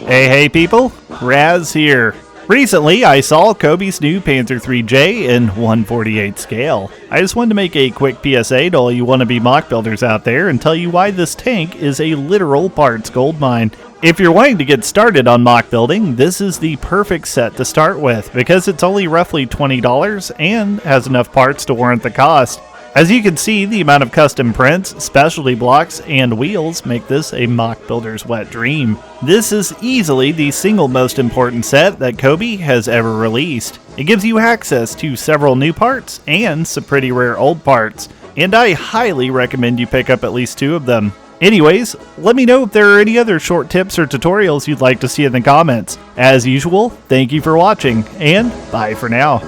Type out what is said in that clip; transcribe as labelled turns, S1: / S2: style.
S1: Hey people, Raz here. Recently, I saw Cobi's new Panzer 3J in 1/48 scale. I just wanted to make a quick PSA to all you wannabe mock builders out there and tell you why this tank is a literal parts goldmine. If you're wanting to get started on mock building, this is the perfect set to start with because it's only roughly $20 and has enough parts to warrant the cost. As you can see, the amount of custom prints, specialty blocks, and wheels make this a mock builder's wet dream. This is easily the single most important set that Cobi has ever released. It gives you access to several new parts and some pretty rare old parts, and I highly recommend you pick up at least 2 of them. Anyways, let me know if there are any other short tips or tutorials you'd like to see in the comments. As usual, thank you for watching, and bye for now.